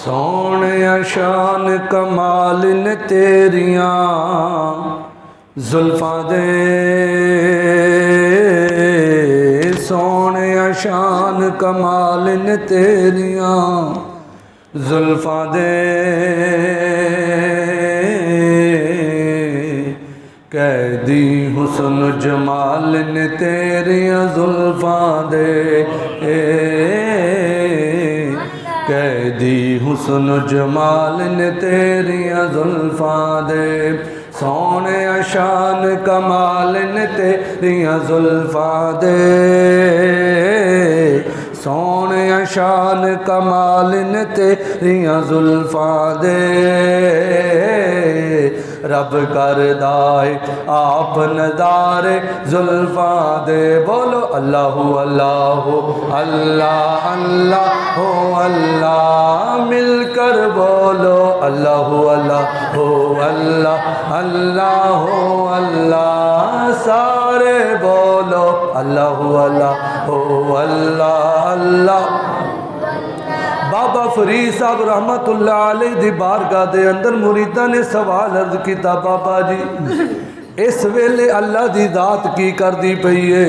सोने शान कमाल ने तेरियां जुल्फां दे, सोने शान कमाल ने तेरियां जुल्फां दे, कैदी हुस्न जमाल ने तेरियां जुल्फां दे, कैदी हुस्न जमाल ने तेरियां जुल्फां दे, सोने शान कमाल ने तेरियां जुल्फां दे, सोने शान कमाल ने तेरियां जुल्फां दे, रब करदा है आप नज़ारे जुल्फां दे। बोलो अल्लाहु अल्लाहु अल्लाह अल्लाह हो अल्लाह, मिलकर बोलो अल्लाहु अल्लाह हो अल्लाह अल्लाह हो अल्लाह, सारे बोलो अल्लाहु अल्लाह हो अल्लाह अल्लाह। बाबा फरीद साहब रहमतुल्लाह अलैह दी बारगाह दे अंदर मुरीदा ने सवाल अर्ज किया, बाबा जी इस वेले अल्लाह दी जात की करदी पई है?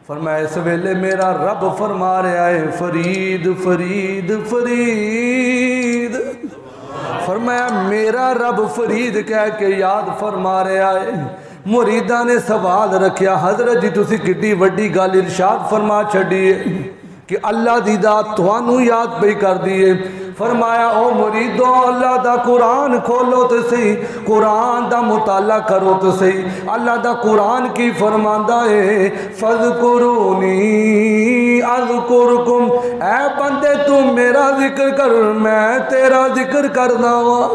फरमाया इस वेले मेरा रब फरमा रहा है फरीद फरीद फरीद। फरमाया मेरा रब फरीद कह के याद फरमा रहा है। मुरीदा ने सवाल रखा, हजरत जी तुसी किड्डी वड्डी गल इरशाद फरमा छड़ी है कि अल्लाह दी जात तुहानू याद पई कर दी है। फरमाया ओ मुरीदो अल्लाह दा कुरान खोलो तो सही, कुरान दा मुताला करो तो सही। अल्लाह दा कुरान की फरमांदा है फज़कुरूनी अज़कुरकुम, ऐ बंदे तू मेरा जिक्र कर मैं तेरा जिक्र करदा वां।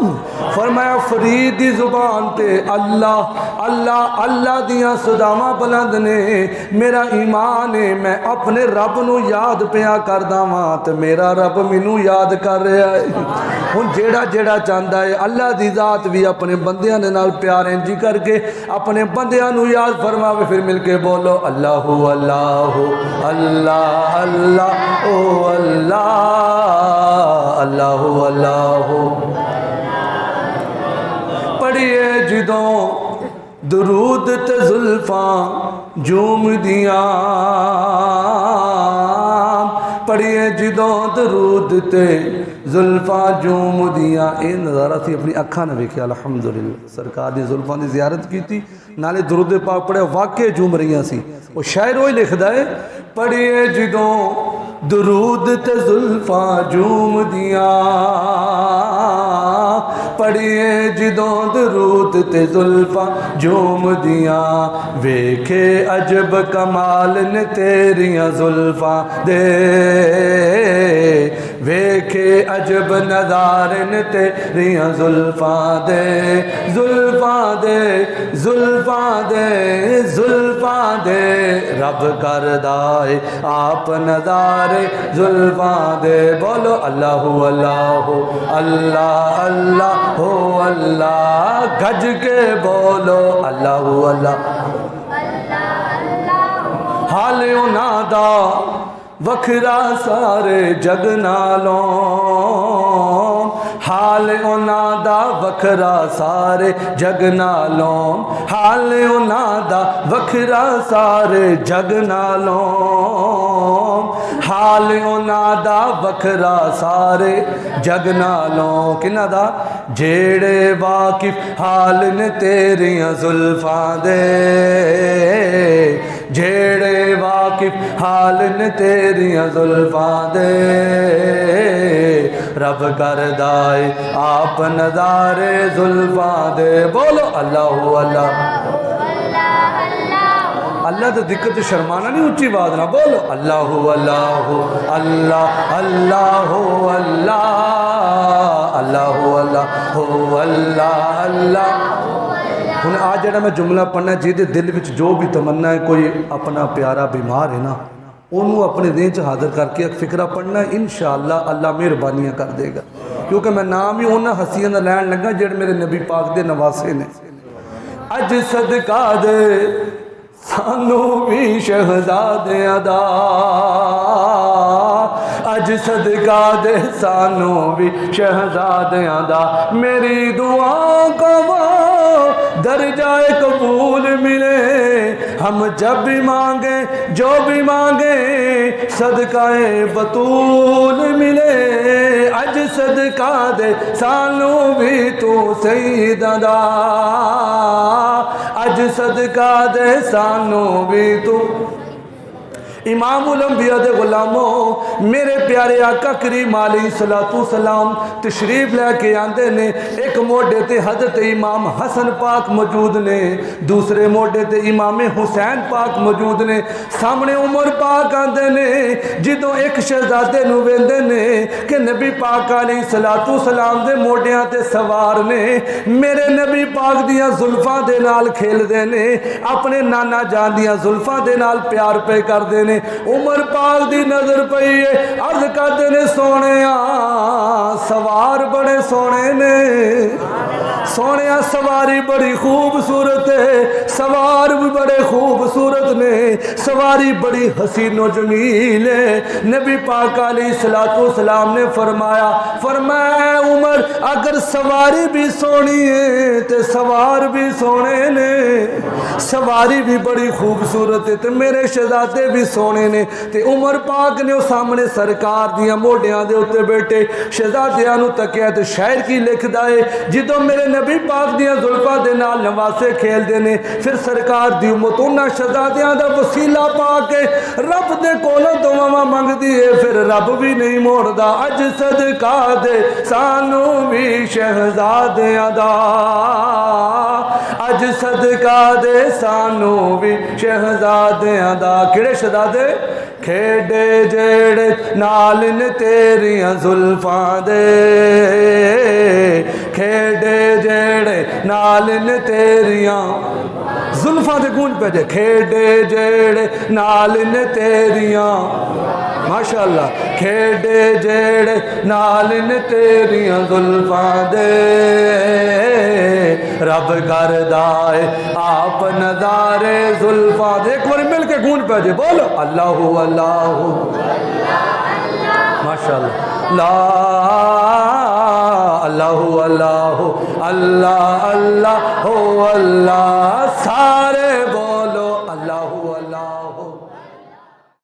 फरमाया फरीद दी जुबान ते अल्लाह अल्लाह अल्लाह दियां सदावां बुलंद ने, मेरा ईमान है मैं अपने रब नू याद पिया करदा वां ते मेरा रब मैनू याद कर रहा है। हुण जेड़ा जेड़ा चाहता है अल्लाह दी जात भी अपने बंदियां दे नाल प्यार इंजी करके अपने बंदियां नू याद फरमावे। फिर मिलके बोलो अल्लाहु अल्लाहु अल्लाह अल्लाह ओ अल्लाह अल्लाहु अल्लाहु। पढ़िए जिदों दरूद ते जुल्फां झूम दियां, पढ़िए जिदों दरूद ते जुल्फां झूम दियां। ये नज़ारा थी अपनी अखा ने वेख्या। अल्हम्दुलिल्लाह सरकार दी जुल्फां की ज़ियारत की थी, नाले दरूद पाक पढ़े, वाकई झूम रही सी। वो शायर वही लिखदा है पढ़िए जिदों दरूद ते जुल्फां झूम दियां, पढ़िए जिदों दरूद ते जुल्फां झूम दियां, वेखे अजब कमाल ने तेरियां जुल्फां दे, वेखे अजब नज़ारे ने तेरियां जुल्फां दे, जुल्फां दे जुल्फां दे जुल्फां दे, रब करदा है आप नज़ारे जुल्फां दे। बोलो अल्लाहु अल्लाहु अल्लाह अल्लाह हो अल्लाह, गज के बोलो अल्लाहु अल्लाह। हाल उन्हां दा वखरा सारे जग नालों, हाल उन्हां दा वखरा सारे जग नालों, हाल उन्हां दा वखरा सारे जग नालों, हाल उन्हां दा वखरा सारे जग नालों। किन्ना दा? जेड़े वाकिफ हाल ने तेरियां जुल्फां दे, जेड़े वाकिफ हाल ने तेरियां जुल्फां दे, रब करदा है आप नज़ारे जुल्फां दे। बोलो अल्लाहु अल्लाह। अल्लाह तो दिक्कत तो शर्माना नहीं, ऊंची आवाज ना बोलो अल्लाहु अल्लाहु अल्लाह अल्लाहु अल्लाह अल्लाहु अल्लाह हो अल्लाह अल्लाह। हुण आज जड़ा मैं जुमला पढ़ना, जिहदे दिल विच जो भी तमन्ना है, कोई अपना प्यारा बीमार है ना, उन्होंने अपने देह च हाजिर करके एक फिक्रा पढ़ना, इंशाअल्लाह अल्लाह मेहरबानियां कर देगा। क्योंकि मैं नाम ही उन्होंने हस्तियों का लैन लगा जेड़े मेरे नबी पाक दे नवासे ने। अज सदका दे सानू भी शहजादियां दा, अज अज सदका दे सानू भी शहजादियां दा मेरी दुआ को दर्जाए कबूल मिले। हम जब भी मांगे जो भी मांगे सदकाए बतूल मिले। अज सदका दे सानू भी तू सईदा दा, अज सदका दे सानू भी तू। इमामुल अंबिया दे गुलामों मेरे प्यारे आका करीम अलैहिस्सलातु सलाम तशरीफ लैके आंदे ने। एक मोढे ते हजरत इमाम हसन पाक मौजूद ने, दूसरे मोढे ते इमाम हुसैन पाक मौजूद ने, सामने उमर पाक आंदे ने। जिदों एक शहजादे नूं वेंदे ने कि नबी पाक अलैहिस्सलातु सलाम दे मोढियां ते सवार ने, मेरे नबी पाक दियां जुल्फां दे नाल खेलदे ने, अपने नाना जान दियां जुल्फां दे नाल प्यार पे करदे ने। उमर पाक दी नजर पई है, अर्ज करते ने सोने सवार बड़े सोने ने, सोने सवारी बड़ी खूबसूरत है, सवार भी बड़े खूबसूरत ने, सवारी बड़ी हसीनो जमील है। नबी पाक अलैहिस्सलातु सलाम ने फरमाया उमर अगर सवारी भी सोनी है तो सवार भी सोने ने, सवारी भी बड़ी खूबसूरत है तो मेरे शहजादे भी सोने ने। ते उमर पाक ने सामने सरकार दियां मोढियां दे उत्ते बैठे शहजादियां नूं तकिया ते शायर की लिखदा है, जिदों मेरे नबी पाक दियां जुल्फां दे नाल नवासे खेलदे ने, फिर सरकार दी उम्मत उन्हां शहजादियां दा वसीला पा के रब दे कोलों दुआवां मंगदी है, फिर रब भी नहीं मोड़दा। अज सदका दे सानू भी शहजादियां दा, अज सदका दे सानू भी शहजादियां दा। किहड़े शहजादे? खेडे जेड़े नाल न तेरियां जुल्फां दे, खेडे जेड़े नाल न तेरियां जुल्फां दे गूंज पे जे, खेडे जेड़े नाल न तेरियां माशाअल्लाह, खेडे जेड़े नाल न तेरियां जुल्फां दे, रब करदा है आप नज़ारे जुल्फां दे। एक बार मिल के गूंज पे जे, बोलो अल्लाहु अल्लाहु माशाअल्लाह, ला अल्लाहु अल्लाहु अल्लाह अल्लाह हो अल्लाह